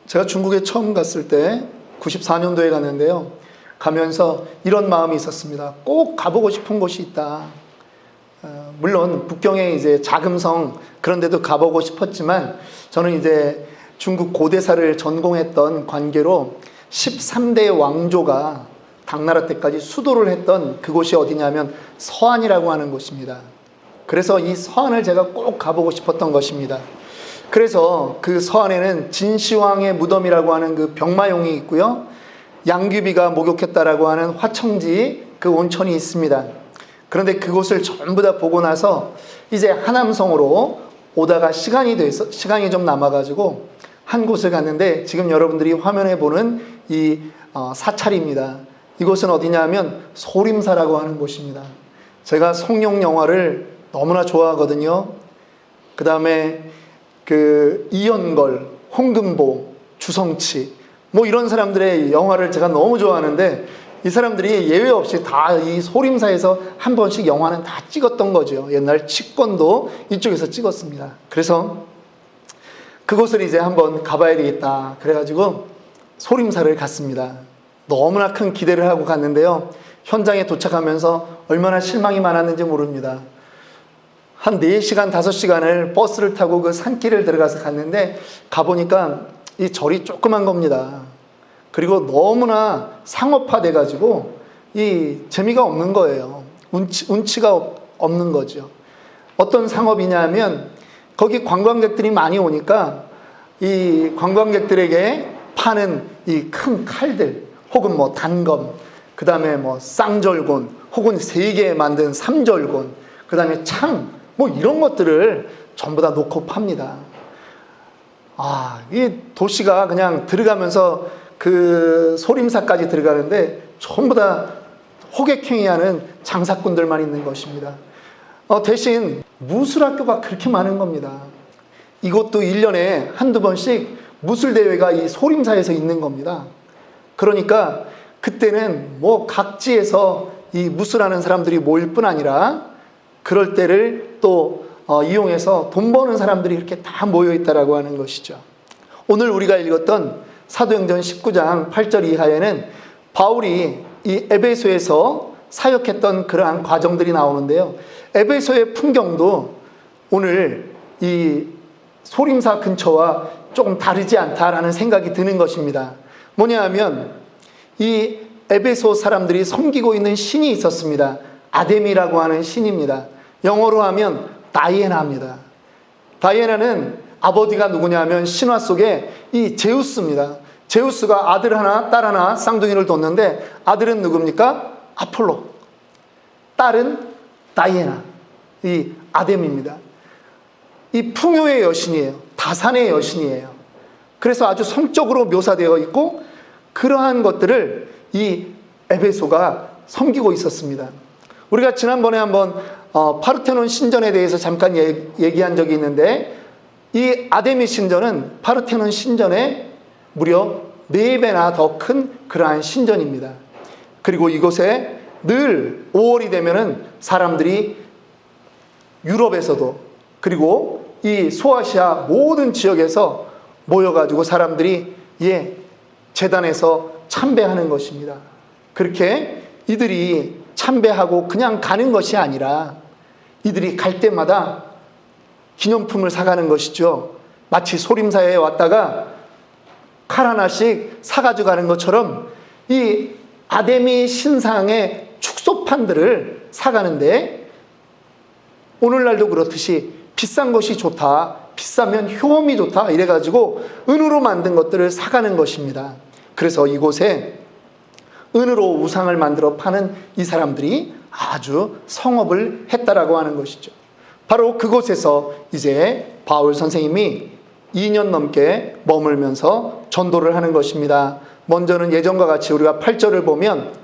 제가 중국에 처음 갔을 때 94년도에 갔는데요. 가면서 이런 마음이 있었습니다. 꼭 가보고 싶은 곳이 있다. 물론 북경에 이제 자금성 그런 데도 가보고 싶었지만 저는 이제 중국 고대사를 전공했던 관계로 13대 왕조가 당나라 때까지 수도를 했던 그곳이 어디냐면 서안이라고 하는 곳입니다. 그래서 이 서안을 제가 꼭 가보고 싶었던 것입니다. 그래서 그 서안에는 진시황의 무덤이라고 하는 그 병마용이 있고요. 양귀비가 목욕했다라고 하는 화청지 그 온천이 있습니다. 그런데 그곳을 전부 다 보고 나서 이제 하남성으로 오다가 시간이 좀 남아가지고 한 곳을 갔는데 지금 여러분들이 화면에 보는 이 사찰입니다. 이곳은 어디냐면 소림사라고 하는 곳입니다. 제가 성룡 영화를 너무나 좋아하거든요. 그 다음에 그 이연걸, 홍금보, 주성치 뭐 이런 사람들의 영화를 제가 너무 좋아하는데 이 사람들이 예외 없이 다 이 소림사에서 한 번씩 영화는 다 찍었던 거죠. 옛날 치권도 이쪽에서 찍었습니다. 그래서 그곳을 이제 한번 가봐야 되겠다. 그래가지고 소림사를 갔습니다. 너무나 큰 기대를 하고 갔는데요. 현장에 도착하면서 얼마나 실망이 많았는지 모릅니다. 한 4시간, 5시간을 버스를 타고 그 산길을 들어가서 갔는데 가보니까 이 절이 조그만 겁니다. 그리고 너무나 상업화돼 가지고 이 재미가 없는 거예요. 운치가 없는 거죠. 어떤 상업이냐면 거기 관광객들이 많이 오니까 이 관광객들에게 파는 이 큰 칼들 혹은 뭐 단검, 그 다음에 뭐 쌍절곤 혹은 3개 만든 삼절곤, 그 다음에 창 뭐 이런 것들을 전부 다 놓고 팝니다. 이 도시가 그냥 들어가면서 그 소림사까지 들어가는데 전부 다 호객행위하는 장사꾼들만 있는 것입니다. 대신 무술학교가 그렇게 많은 겁니다. 이것도 1년에 한두 번씩 무술대회가 이 소림사에서 있는 겁니다. 그러니까 그때는 뭐 각지에서 이 무술하는 사람들이 모일 뿐 아니라 그럴 때를 또 이용해서 돈 버는 사람들이 이렇게 다 모여있다라고 하는 것이죠. 오늘 우리가 읽었던 사도행전 19장 8절 이하에는 바울이 이 에베소에서 사역했던 그러한 과정들이 나오는데요. 에베소의 풍경도 오늘 이 소림사 근처와 조금 다르지 않다라는 생각이 드는 것입니다. 뭐냐 하면 이 에베소 사람들이 섬기고 있는 신이 있었습니다. 아데미라고 하는 신입니다. 영어로 하면 다이애나입니다. 다이애나는 아버지가 누구냐 하면 신화 속에 이 제우스입니다. 제우스가 아들 하나 딸 하나 쌍둥이를 뒀는데 아들은 누굽니까? 아폴로. 딸은 다이애나, 이 아데미입니다. 이 풍요의 여신이에요. 다산의 여신이에요. 그래서 아주 성적으로 묘사되어 있고 그러한 것들을 이 에베소가 섬기고 있었습니다. 우리가 지난번에 한번 파르테논 신전에 대해서 잠깐 얘기한 적이 있는데 이 아데미 신전은 파르테논 신전의 무려 4배나 더 큰 그러한 신전입니다. 그리고 이곳에 늘 5월이 되면은 사람들이 유럽에서도 그리고 이 소아시아 모든 지역에서 모여가지고 사람들이 제단에서 참배하는 것입니다. 그렇게 이들이 참배하고 그냥 가는 것이 아니라 이들이 갈 때마다 기념품을 사가는 것이죠. 마치 소림사에 왔다가 칼 하나씩 사가지고 가는 것처럼 이 아데미 신상의 축소판들을 사가는데 오늘날도 그렇듯이 비싼 것이 좋다, 비싸면 효험이 좋다 이래가지고 은으로 만든 것들을 사가는 것입니다. 그래서 이곳에 은으로 우상을 만들어 파는 이 사람들이 아주 성업을 했다라고 하는 것이죠. 바로 그곳에서 이제 바울 선생님이 2년 넘게 머물면서 전도를 하는 것입니다. 먼저는 예전과 같이 우리가 8절을 보면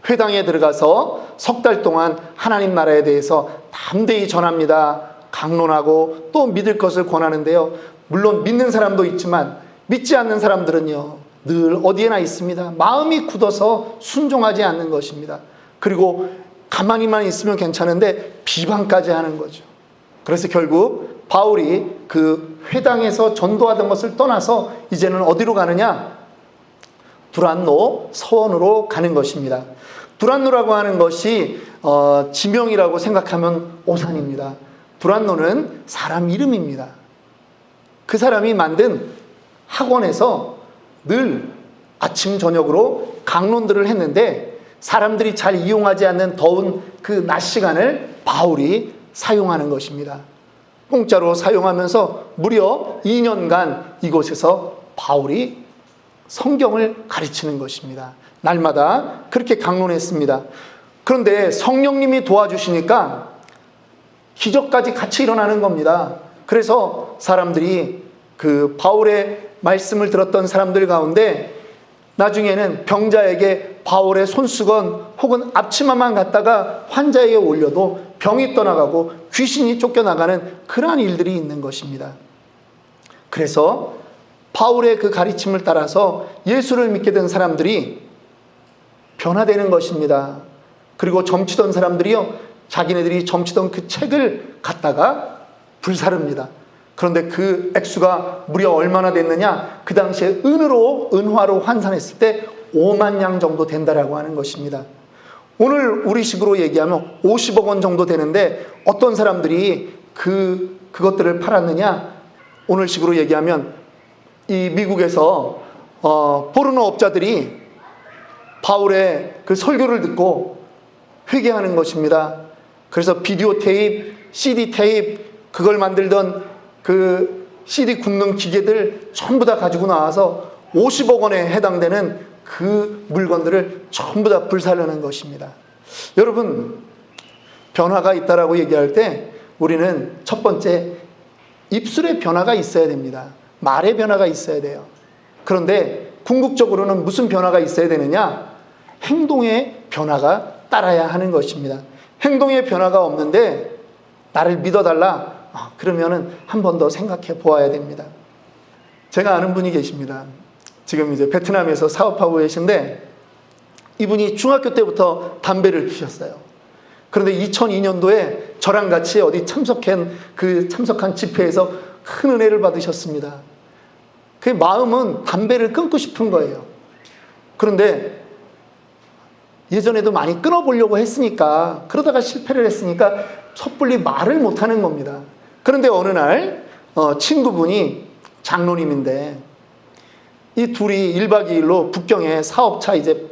회당에 들어가서 3달 동안 하나님 나라에 대해서 담대히 전합니다. 강론하고 또 믿을 것을 권하는데요. 물론 믿는 사람도 있지만 믿지 않는 사람들은요, 늘 어디에나 있습니다. 마음이 굳어서 순종하지 않는 것입니다. 그리고 가만히만 있으면 괜찮은데 비방까지 하는 거죠. 그래서 결국 바울이 그 회당에서 전도하던 것을 떠나서 이제는 어디로 가느냐? 두란노 서원으로 가는 것입니다. 두란노라고 하는 것이 지명이라고 생각하면 오산입니다. 두란노는 사람 이름입니다. 그 사람이 만든 학원에서 늘 아침 저녁으로 강론들을 했는데 사람들이 잘 이용하지 않는 더운 그 낮 시간을 바울이 사용하는 것입니다. 공짜로 사용하면서 무려 2년간 이곳에서 바울이 성경을 가르치는 것입니다. 날마다 그렇게 강론했습니다. 그런데 성령님이 도와주시니까 기적까지 같이 일어나는 겁니다. 그래서 사람들이 그 바울의 말씀을 들었던 사람들 가운데 나중에는 병자에게 바울의 손수건 혹은 앞치마만 갖다가 환자에게 올려도 병이 떠나가고 귀신이 쫓겨나가는 그러한 일들이 있는 것입니다. 그래서 바울의 그 가르침을 따라서 예수를 믿게 된 사람들이 변화되는 것입니다. 그리고 점치던 사람들이요, 자기네들이 점치던 그 책을 갖다가 불사릅니다. 그런데 그 액수가 무려 얼마나 됐느냐? 그 당시에 은화로 환산했을 때 5만 양 정도 된다라고 하는 것입니다. 오늘 우리식으로 얘기하면 50억 원 정도 되는데 어떤 사람들이 그것들을 팔았느냐? 오늘식으로 얘기하면 이 미국에서 포르노 업자들이 바울의 그 설교를 듣고 회개하는 것입니다. 그래서 비디오 테이프, CD 테이프, 그걸 만들던 그 CD 굽는 기계들 전부 다 가지고 나와서 50억 원에 해당되는 그 물건들을 전부 다 불살르는 것입니다. 여러분, 변화가 있다라고 얘기할 때 우리는 첫 번째 입술의 변화가 있어야 됩니다. 말의 변화가 있어야 돼요. 그런데 궁극적으로는 무슨 변화가 있어야 되느냐? 행동의 변화가 따라야 하는 것입니다. 행동의 변화가 없는데 나를 믿어달라? 그러면은 한 번 더 생각해 보아야 됩니다. 제가 아는 분이 계십니다. 지금 이제 베트남에서 사업하고 계신데 이분이 중학교 때부터 담배를 피셨어요. 그런데 2002년도에 저랑 같이 어디 참석한 집회에서 큰 은혜를 받으셨습니다. 그 마음은 담배를 끊고 싶은 거예요. 그런데 예전에도 많이 끊어보려고 했으니까, 그러다가 실패를 했으니까 섣불리 말을 못하는 겁니다. 그런데 어느 날 친구분이 장로님인데 이 둘이 1박 2일로 북경에 사업차 이제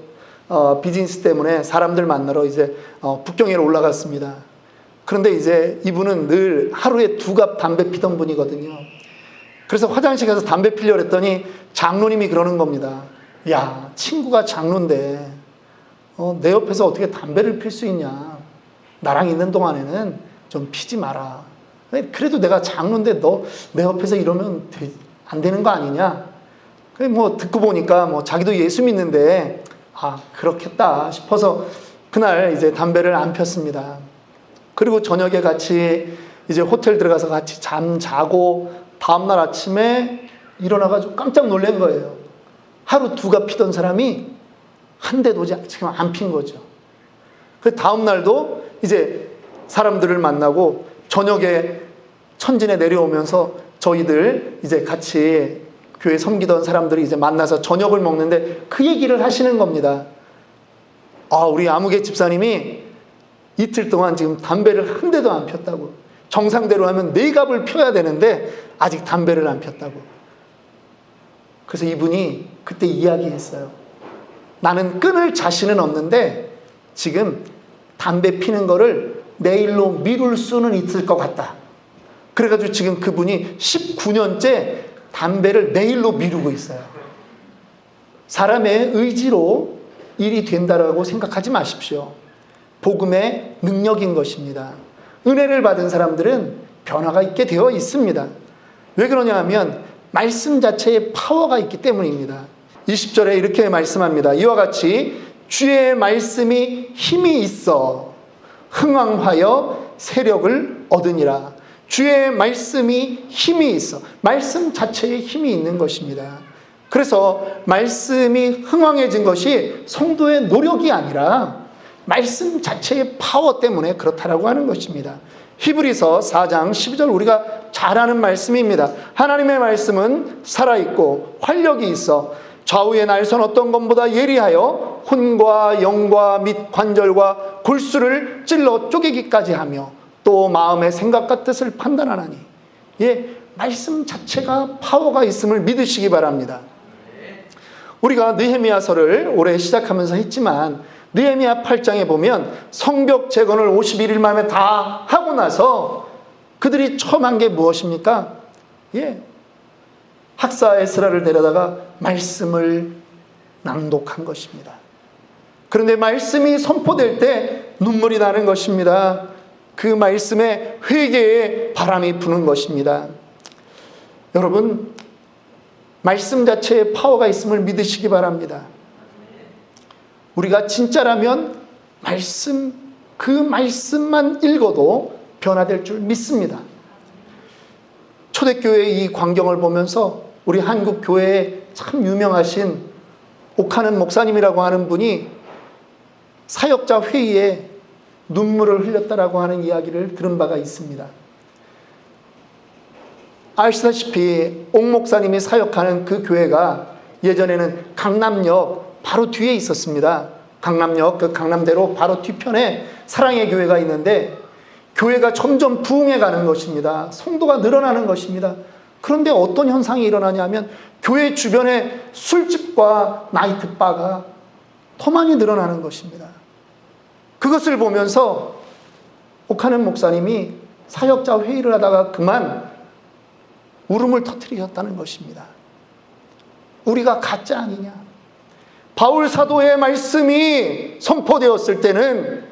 비즈니스 때문에 사람들 만나러 이제 북경에 올라갔습니다. 그런데 이제 이분은 늘 하루에 2갑 담배 피던 분이거든요. 그래서 화장실 가서 담배 피려고 했더니 장로님이 그러는 겁니다. 야, 친구가 장로인데 내 옆에서 어떻게 담배를 필 수 있냐? 나랑 있는 동안에는 좀 피지 마라. 그래도 내가 장로인데 너 내 옆에서 이러면 안 되는 거 아니냐? 뭐 듣고 보니까 뭐 자기도 예수 믿는데 그렇겠다 싶어서 그날 이제 담배를 안 폈습니다. 그리고 저녁에 같이 이제 호텔 들어가서 같이 자고 다음날 아침에 일어나가지고 깜짝 놀란 거예요. 하루 2갑 피던 사람이 한 대도 지금 안 핀 거죠. 그 다음날도 이제 사람들을 만나고 저녁에 천진에 내려오면서 저희들 이제 같이 교회 섬기던 사람들이 이제 만나서 저녁을 먹는데 그 얘기를 하시는 겁니다. 우리 아무개 집사님이 이틀 동안 지금 담배를 한 대도 안 폈다고. 정상대로 하면 4갑을 펴야 되는데 아직 담배를 안 폈다고. 그래서 이분이 그때 이야기했어요. 나는 끊을 자신은 없는데 지금 담배 피는 거를 내일로 미룰 수는 있을 것 같다. 그래가지고 지금 그분이 19년째 담배를 내일로 미루고 있어요. 사람의 의지로 일이 된다라고 생각하지 마십시오. 복음의 능력인 것입니다. 은혜를 받은 사람들은 변화가 있게 되어 있습니다. 왜 그러냐 하면 말씀 자체에 파워가 있기 때문입니다. 20절에 이렇게 말씀합니다. 이와 같이 주의 말씀이 힘이 있어 흥왕하여 세력을 얻으니라. 주의 말씀이 힘이 있어. 말씀 자체에 힘이 있는 것입니다. 그래서 말씀이 흥왕해진 것이 성도의 노력이 아니라 말씀 자체의 파워 때문에 그렇다라고 하는 것입니다. 히브리서 4장 12절 우리가 잘 아는 말씀입니다. 하나님의 말씀은 살아있고 활력이 있어 좌우의 날선 어떤 것보다 예리하여 혼과 영과 및 관절과 골수를 찔러 쪼개기까지 하며 또 마음의 생각과 뜻을 판단하나니. 예, 말씀 자체가 파워가 있음을 믿으시기 바랍니다. 우리가 느헤미야서를 올해 시작하면서 했지만 느헤미야 8장에 보면 성벽 재건을 51일 만에 다 하고 나서 그들이 처음 한 게 무엇입니까? 예, 학사 에스라를 데려다가 말씀을 낭독한 것입니다. 그런데 말씀이 선포될 때 눈물이 나는 것입니다. 그 말씀에 회개의 바람이 부는 것입니다. 여러분, 말씀 자체에 파워가 있음을 믿으시기 바랍니다. 우리가 진짜라면 그 말씀만 읽어도 변화될 줄 믿습니다. 초대교회의 이 광경을 보면서 우리 한국 교회에 참 유명하신 옥하는 목사님이라고 하는 분이 사역자 회의에 눈물을 흘렸다라고 하는 이야기를 들은 바가 있습니다. 아시다시피 옥 목사님이 사역하는 그 교회가 예전에는 강남역 바로 뒤에 있었습니다. 강남역 그 강남대로 바로 뒤편에 사랑의 교회가 있는데 교회가 점점 부흥해 가는 것입니다. 성도가 늘어나는 것입니다. 그런데 어떤 현상이 일어나냐면 교회 주변에 술집과 나이트바가 더 많이 늘어나는 것입니다. 그것을 보면서 옥하는 목사님이 사역자 회의를 하다가 그만 울음을 터뜨리셨다는 것입니다. 우리가 가짜 아니냐? 바울 사도의 말씀이 선포되었을 때는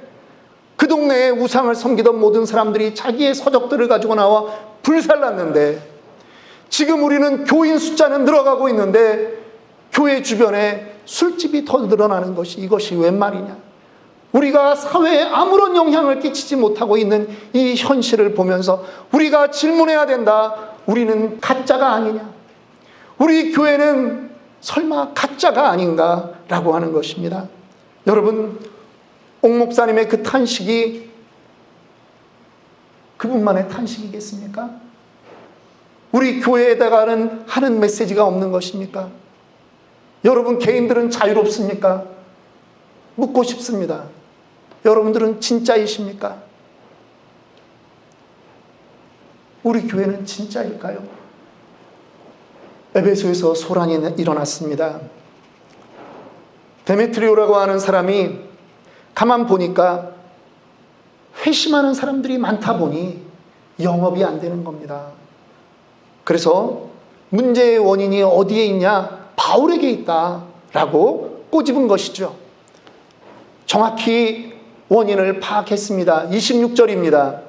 그 동네에 우상을 섬기던 모든 사람들이 자기의 서적들을 가지고 나와 불살랐는데 지금 우리는 교인 숫자는 늘어가고 있는데 교회 주변에 술집이 더 늘어나는 것이 이것이 웬 말이냐? 우리가 사회에 아무런 영향을 끼치지 못하고 있는 이 현실을 보면서 우리가 질문해야 된다. 우리는 가짜가 아니냐? 우리 교회는 설마 가짜가 아닌가라고 하는 것입니다. 여러분, 옥 목사님의 그 탄식이 그분만의 탄식이겠습니까? 우리 교회에다가는 하는 메시지가 없는 것입니까? 여러분 개인들은 자유롭습니까? 묻고 싶습니다. 여러분들은 진짜이십니까? 우리 교회는 진짜일까요? 에베소에서 소란이 일어났습니다. 데메트리오라고 하는 사람이 가만 보니까 회심하는 사람들이 많다 보니 영업이 안 되는 겁니다. 그래서 문제의 원인이 어디에 있냐? 바울에게 있다라고 꼬집은 것이죠. 정확히 원인을 파악했습니다. 26절입니다.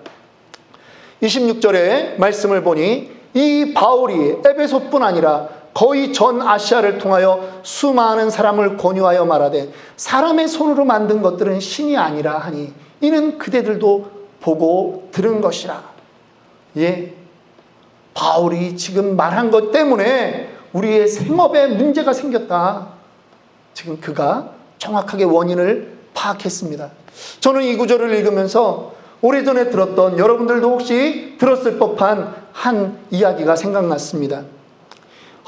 26절의 말씀을 보니 이 바울이 에베소뿐 아니라 거의 전 아시아를 통하여 수많은 사람을 권유하여 말하되 사람의 손으로 만든 것들은 신이 아니라 하니 이는 그대들도 보고 들은 것이라. 예, 바울이 지금 말한 것 때문에 우리의 생업에 문제가 생겼다. 지금 그가 정확하게 원인을 파악했습니다. 저는 이 구절을 읽으면서 오래전에 들었던, 여러분들도 혹시 들었을 법한 한 이야기가 생각났습니다.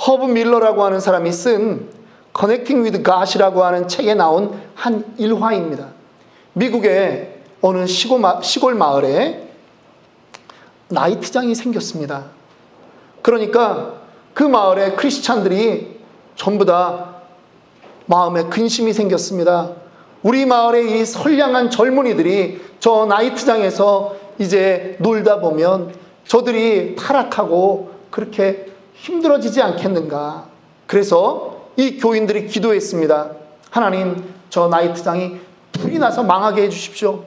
허브 밀러라고 하는 사람이 쓴 Connecting with God이라고 하는 책에 나온 한 일화입니다. 미국의 어느 시골 마을에 나이트장이 생겼습니다. 그러니까 그 마을에 크리스찬들이 전부 다 마음에 근심이 생겼습니다. 우리 마을의 이 선량한 젊은이들이 저 나이트장에서 이제 놀다 보면 저들이 타락하고 그렇게 힘들어지지 않겠는가. 그래서 이 교인들이 기도했습니다. 하나님, 저 나이트장이 불이 나서 망하게 해주십시오.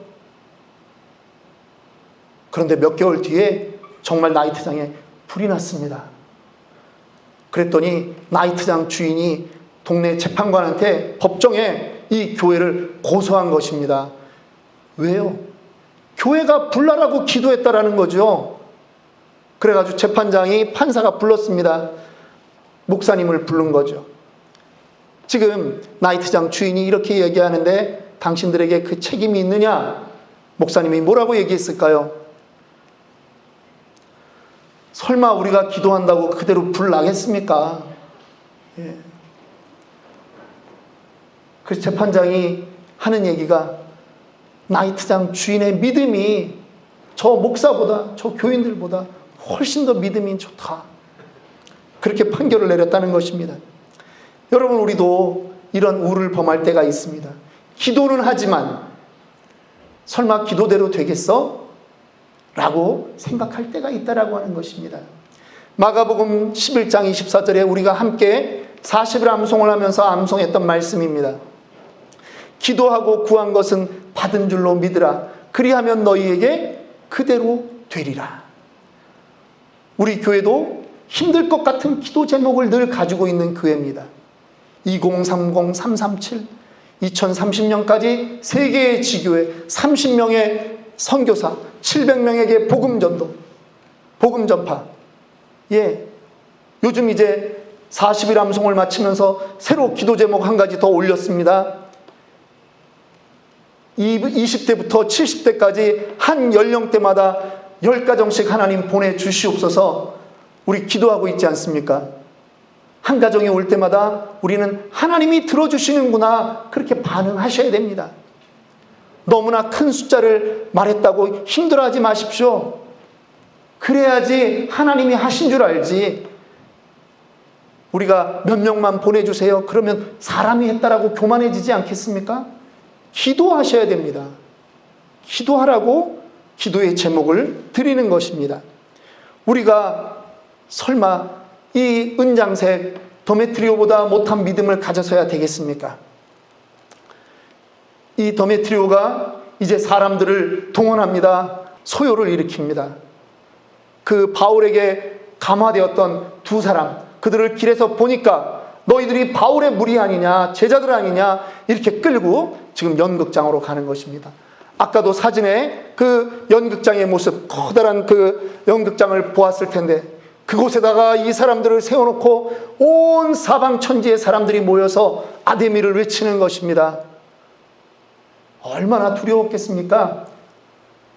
그런데 몇 개월 뒤에 정말 나이트장에 불이 났습니다. 그랬더니 나이트장 주인이 동네 재판관한테 법정에 이 교회를 고소한 것입니다. 왜요? 교회가 불나라고 기도했다라는 거죠. 그래가지고 재판장이 판사가 불렀습니다. 목사님을 부른 거죠. 지금 나이트장 주인이 이렇게 얘기하는데 당신들에게 그 책임이 있느냐? 목사님이 뭐라고 얘기했을까요? 설마 우리가 기도한다고 그대로 불 나겠습니까? 예. 그 재판장이 하는 얘기가 나이트장 주인의 믿음이 저 목사보다, 저 교인들보다 훨씬 더 믿음이 좋다. 그렇게 판결을 내렸다는 것입니다. 여러분, 우리도 이런 우를 범할 때가 있습니다. 기도는 하지만 설마 기도대로 되겠어? 라고 생각할 때가 있다라고 하는 것입니다. 마가복음 11장 24절에 우리가 함께 40일 암송을 하면서 암송했던 말씀입니다. 기도하고 구한 것은 받은 줄로 믿으라. 그리하면 너희에게 그대로 되리라. 우리 교회도 힘들 것 같은 기도 제목을 늘 가지고 있는 교회입니다. 2030-337 2030년까지 세계의 지교회 30명의 선교사 700명에게 복음 전도, 복음 전파. 예, 요즘 이제 40일 암송을 마치면서 새로 기도 제목 한 가지 더 올렸습니다. 20대부터 70대까지 한 연령대마다 10가정씩 하나님 보내주시옵소서. 우리 기도하고 있지 않습니까? 한 가정이 올 때마다 우리는 하나님이 들어주시는구나, 그렇게 반응하셔야 됩니다. 너무나 큰 숫자를 말했다고 힘들어하지 마십시오. 그래야지 하나님이 하신 줄 알지. 우리가 몇 명만 보내주세요 그러면 사람이 했다라고 교만해지지 않겠습니까? 기도하셔야 됩니다. 기도하라고 기도의 제목을 드리는 것입니다. 우리가 설마 이 은장색 데메트리오보다 못한 믿음을 가져서야 되겠습니까? 이 데메트리오가 이제 사람들을 동원합니다. 소요를 일으킵니다. 그 바울에게 감화되었던 두 사람, 그들을 길에서 보니까 너희들이 바울의 무리 아니냐, 제자들 아니냐, 이렇게 끌고 지금 연극장으로 가는 것입니다. 아까도 사진에 그 연극장의 모습, 커다란 그 연극장을 보았을 텐데, 그곳에다가 이 사람들을 세워놓고 온 사방 천지의 사람들이 모여서 아데미를 외치는 것입니다. 얼마나 두려웠겠습니까?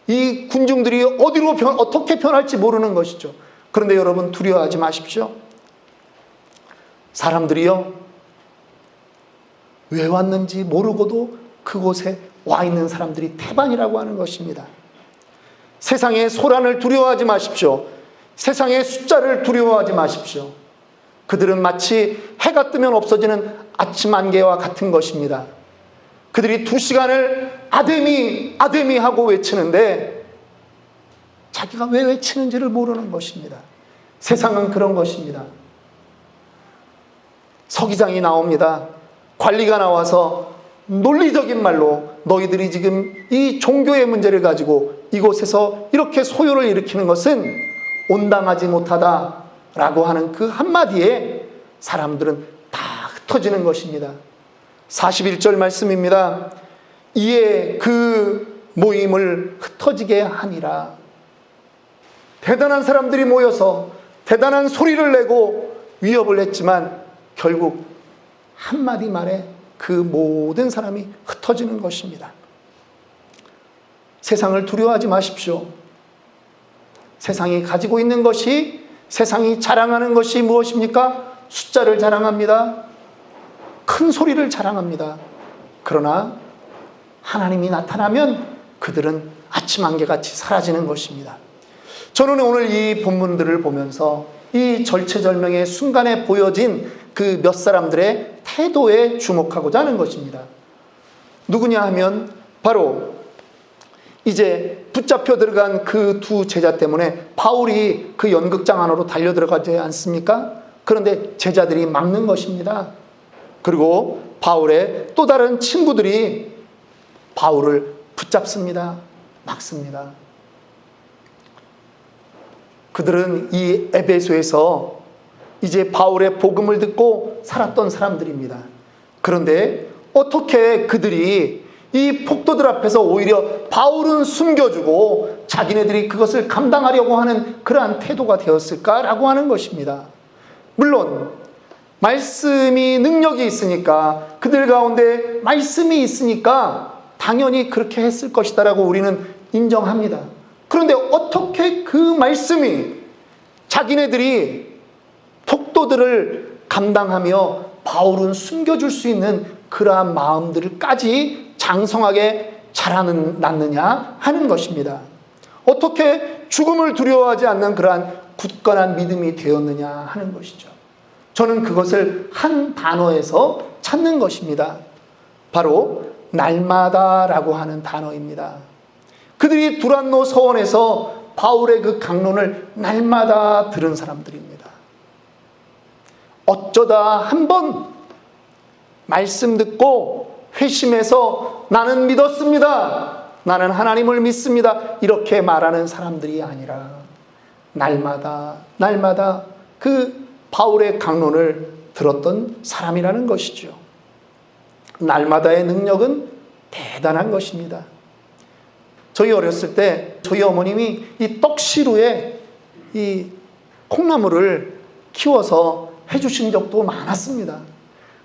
이 군중들이 어떻게 변할지 모르는 것이죠. 그런데 여러분, 두려워하지 마십시오. 사람들이요, 왜 왔는지 모르고도 그곳에 와 있는 사람들이 태반이라고 하는 것입니다. 세상의 소란을 두려워하지 마십시오. 세상의 숫자를 두려워하지 마십시오. 그들은 마치 해가 뜨면 없어지는 아침 안개와 같은 것입니다. 그들이 2시간을 아데미, 아데미 하고 외치는데 자기가 왜 외치는지를 모르는 것입니다. 세상은 그런 것입니다. 서기장이 나옵니다. 관리가 나와서 논리적인 말로 너희들이 지금 이 종교의 문제를 가지고 이곳에서 이렇게 소요를 일으키는 것은 온당하지 못하다라고 하는 그 한마디에 사람들은 다 흩어지는 것입니다. 41절 말씀입니다. 이에 그 모임을 흩어지게 하니라. 대단한 사람들이 모여서 대단한 소리를 내고 위협을 했지만 결국 한마디 말에 그 모든 사람이 흩어지는 것입니다. 세상을 두려워하지 마십시오. 세상이 가지고 있는 것이, 세상이 자랑하는 것이 무엇입니까? 숫자를 자랑합니다. 큰 소리를 자랑합니다. 그러나 하나님이 나타나면 그들은 아침 안개같이 사라지는 것입니다. 저는 오늘 이 본문들을 보면서 이 절체절명의 순간에 보여진 그 몇 사람들의 태도에 주목하고자 하는 것입니다. 누구냐 하면 바로 이제 붙잡혀 들어간 그 두 제자 때문에 바울이 그 연극장 안으로 달려 들어가지 않습니까? 그런데 제자들이 막는 것입니다. 그리고 바울의 또 다른 친구들이 바울을 붙잡습니다. 막습니다. 그들은 이 에베소에서 이제 바울의 복음을 듣고 살았던 사람들입니다. 그런데 어떻게 그들이 이 폭도들 앞에서 오히려 바울은 숨겨주고 자기네들이 그것을 감당하려고 하는 그러한 태도가 되었을까라고 하는 것입니다. 물론 말씀이 능력이 있으니까, 그들 가운데 말씀이 있으니까 당연히 그렇게 했을 것이다라고 우리는 인정합니다. 그런데 어떻게 그 말씀이 자기네들이 독도들을 감당하며 바울은 숨겨줄 수 있는 그러한 마음들까지 장성하게 자라났느냐 하는 것입니다. 어떻게 죽음을 두려워하지 않는 그러한 굳건한 믿음이 되었느냐 하는 것이죠. 저는 그것을 한 단어에서 찾는 것입니다. 바로 날마다라고 하는 단어입니다. 그들이 두란노 서원에서 바울의 그 강론을 날마다 들은 사람들입니다. 어쩌다 한번 말씀 듣고 회심해서 나는 믿었습니다, 나는 하나님을 믿습니다, 이렇게 말하는 사람들이 아니라 날마다 그 바울의 강론을 들었던 사람이라는 것이죠. 날마다의 능력은 대단한 것입니다. 저희 어렸을 때 저희 어머님이 이 떡시루에 이 콩나물을 키워서 해주신 적도 많았습니다.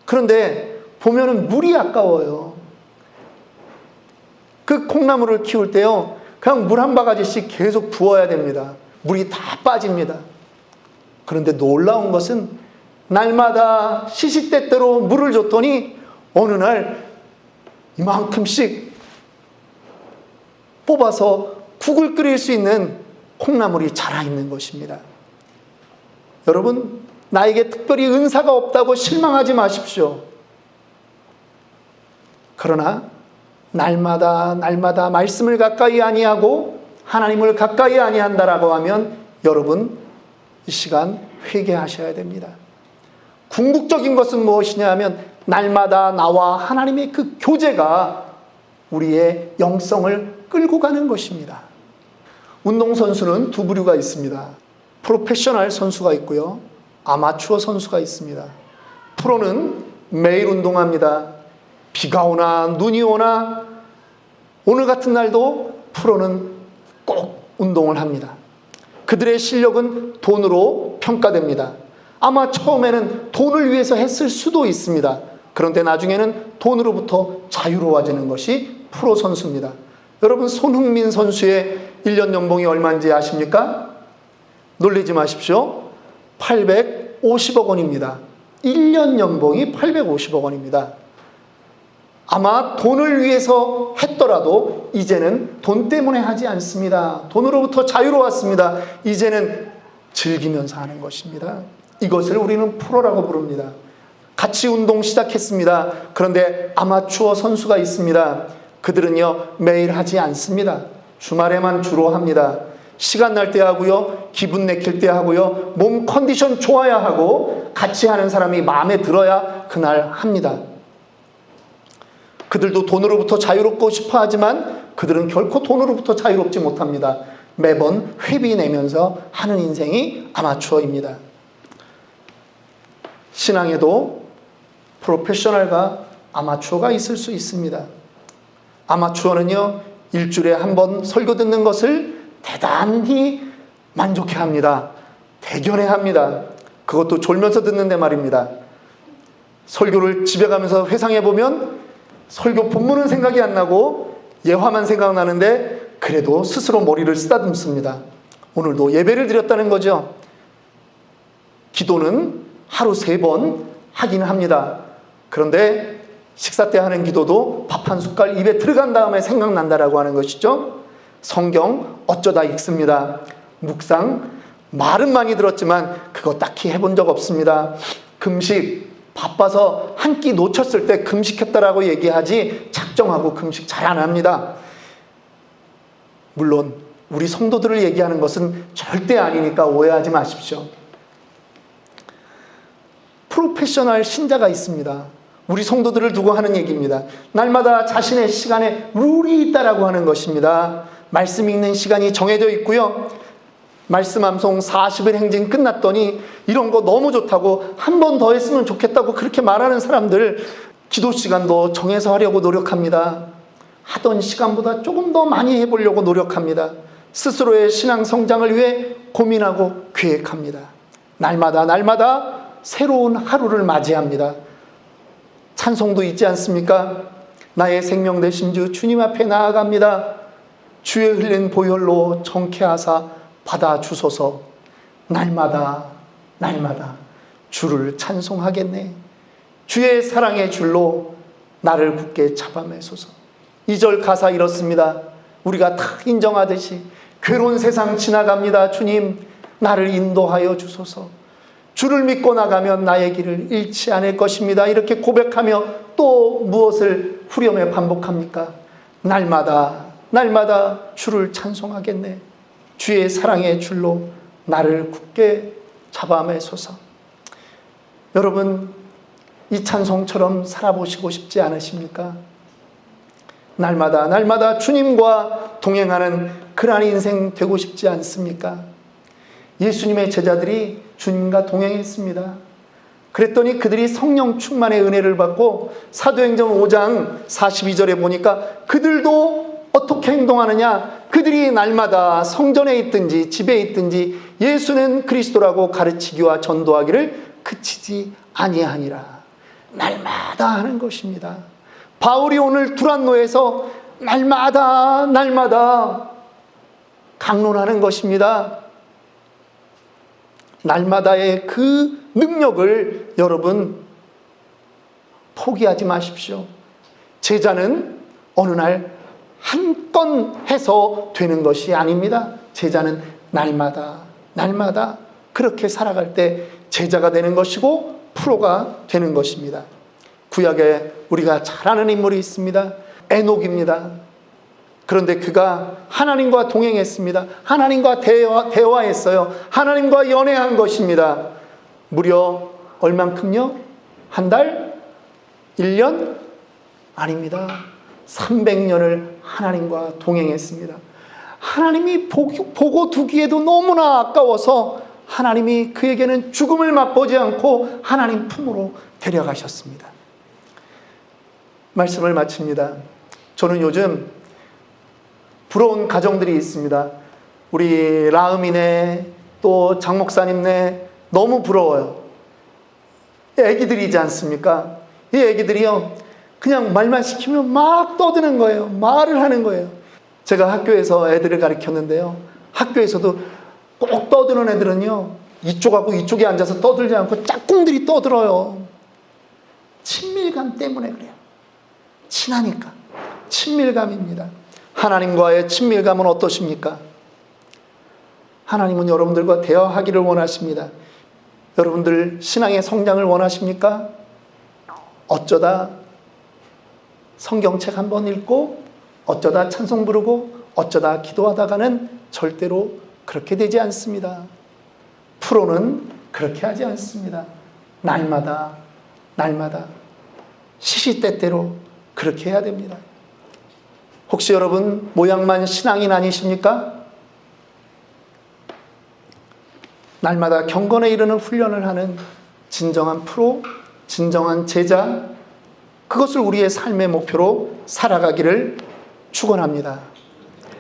그런데 보면은 물이 아까워요. 그 콩나물을 키울 때요, 그냥 물 한 바가지씩 계속 부어야 됩니다. 물이 다 빠집니다. 그런데 놀라운 것은 날마다 시시때때로 물을 줬더니 어느 날 이만큼씩 뽑아서 국을 끓일 수 있는 콩나물이 자라 있는 것입니다. 여러분, 나에게 특별히 은사가 없다고 실망하지 마십시오. 그러나 날마다 말씀을 가까이 아니하고 하나님을 가까이 아니한다라고 하면 여러분 이 시간 회개하셔야 됩니다. 궁극적인 것은 무엇이냐 하면 날마다 나와 하나님의 그 교제가 우리의 영성을 끌고 가는 것입니다. 운동선수는 두 부류가 있습니다. 프로페셔널 선수가 있고요, 아마추어 선수가 있습니다. 프로는 매일 운동합니다. 비가 오나 눈이 오나 오늘 같은 날도 프로는 꼭 운동을 합니다. 그들의 실력은 돈으로 평가됩니다. 아마 처음에는 돈을 위해서 했을 수도 있습니다. 그런데 나중에는 돈으로부터 자유로워지는 것이 프로 선수입니다. 여러분, 손흥민 선수의 1년 연봉이 얼마인지 아십니까? 놀리지 마십시오. 850억 원입니다. 1년 연봉이 850억 원입니다. 아마 돈을 위해서 했더라도 이제는 돈 때문에 하지 않습니다. 돈으로부터 자유로웠습니다. 이제는 즐기면서 하는 것입니다. 이것을 우리는 프로라고 부릅니다. 같이 운동 시작했습니다. 그런데 아마추어 선수가 있습니다. 그들은요, 매일 하지 않습니다. 주말에만 주로 합니다. 시간 날 때 하고요, 기분 내킬 때 하고요, 몸 컨디션 좋아야 하고 같이 하는 사람이 마음에 들어야 그날 합니다. 그들도 돈으로부터 자유롭고 싶어 하지만 그들은 결코 돈으로부터 자유롭지 못합니다. 매번 회비 내면서 하는 인생이 아마추어입니다. 신앙에도 프로페셔널과 아마추어가 있을 수 있습니다. 아마추어는요, 일주일에 한 번 설교 듣는 것을 대단히 만족해합니다. 대견해합니다. 그것도 졸면서 듣는데 말입니다. 설교를 집에 가면서 회상해보면 설교 본문은 생각이 안 나고 예화만 생각나는데 그래도 스스로 머리를 쓰다듬습니다. 오늘도 예배를 드렸다는 거죠. 기도는 하루 3번 하긴 합니다. 그런데 식사 때 하는 기도도 밥 한 숟갈 입에 들어간 다음에 생각난다라고 하는 것이죠. 성경 어쩌다 읽습니다. 묵상 말은 많이 들었지만 그거 딱히 해본 적 없습니다. 금식 바빠서 한 끼 놓쳤을 때 금식했다라고 얘기하지 작정하고 금식 잘 안 합니다. 물론 우리 성도들을 얘기하는 것은 절대 아니니까 오해하지 마십시오. 프로페셔널 신자가 있습니다. 우리 성도들을 두고 하는 얘기입니다. 날마다 자신의 시간에 룰이 있다라고 하는 것입니다. 말씀 읽는 시간이 정해져 있고요, 말씀 암송 40일 행진 끝났더니 이런 거 너무 좋다고 한 번 더 했으면 좋겠다고 그렇게 말하는 사람들, 기도 시간도 정해서 하려고 노력합니다. 하던 시간보다 조금 더 많이 해보려고 노력합니다. 스스로의 신앙 성장을 위해 고민하고 계획합니다. 날마다 새로운 하루를 맞이합니다. 찬송도 있지 않습니까? 나의 생명 되신 주 주님 앞에 나아갑니다. 주의 흘린 보혈로 정케하사 받아주소서. 날마다 주를 찬송하겠네. 주의 사랑의 줄로 나를 굳게 잡아매소서. 2절 가사 이렇습니다. 우리가 다 인정하듯이 괴로운 세상 지나갑니다. 주님, 나를 인도하여 주소서. 주를 믿고 나가면 나의 길을 잃지 않을 것입니다. 이렇게 고백하며 또 무엇을 후렴에 반복합니까? 날마다 주를 찬송하겠네. 주의 사랑의 줄로 나를 굳게 잡아매소서. 여러분, 이 찬송처럼 살아보시고 싶지 않으십니까? 날마다 주님과 동행하는 그러한 인생 되고 싶지 않습니까? 예수님의 제자들이 주님과 동행했습니다. 그랬더니 그들이 성령 충만의 은혜를 받고 사도행전 5장 42절에 보니까 그들도 어떻게 행동하느냐? 그들이 날마다 성전에 있든지 집에 있든지 예수는 그리스도라고 가르치기와 전도하기를 그치지 아니하니라. 날마다 하는 것입니다. 바울이 오늘 두란노에서 날마다 강론하는 것입니다. 날마다의 그 능력을 여러분 포기하지 마십시오. 제자는 어느 날 한 건 해서 되는 것이 아닙니다. 제자는 날마다 그렇게 살아갈 때 제자가 되는 것이고 프로가 되는 것입니다. 구약에 우리가 잘 아는 인물이 있습니다. 에녹입니다. 그런데 그가 하나님과 동행했습니다. 하나님과 대화했어요. 하나님과 연애한 것입니다. 무려 얼만큼요? 한 달? 1년? 아닙니다. 300년을 하나님과 동행했습니다. 하나님이 보고 두기에도 너무나 아까워서 하나님이 그에게는 죽음을 맛보지 않고 하나님 품으로 데려가셨습니다. 말씀을 마칩니다. 저는 요즘 부러운 가정들이 있습니다. 우리 라음이네, 또 장 목사님네, 너무 부러워요. 애기들이지 않습니까? 이 애기들이요, 그냥 말만 시키면 막 떠드는 거예요. 말을 하는 거예요. 제가 학교에서 애들을 가르쳤는데요, 학교에서도 꼭 떠드는 애들은요, 이쪽하고 이쪽에 앉아서 떠들지 않고 짝꿍들이 떠들어요. 친밀감 때문에 그래요. 친하니까. 친밀감입니다. 하나님과의 친밀감은 어떠십니까? 하나님은 여러분들과 대화하기를 원하십니다. 여러분들 신앙의 성장을 원하십니까? 어쩌다 성경책 한번 읽고, 어쩌다 찬송 부르고, 어쩌다 기도하다가는 절대로 그렇게 되지 않습니다. 프로는 그렇게 하지 않습니다. 날마다 시시때때로 그렇게 해야 됩니다. 혹시 여러분 모양만 신앙인 아니십니까? 날마다 경건에 이르는 훈련을 하는 진정한 프로, 진정한 제자, 그것을 우리의 삶의 목표로 살아가기를 축원합니다.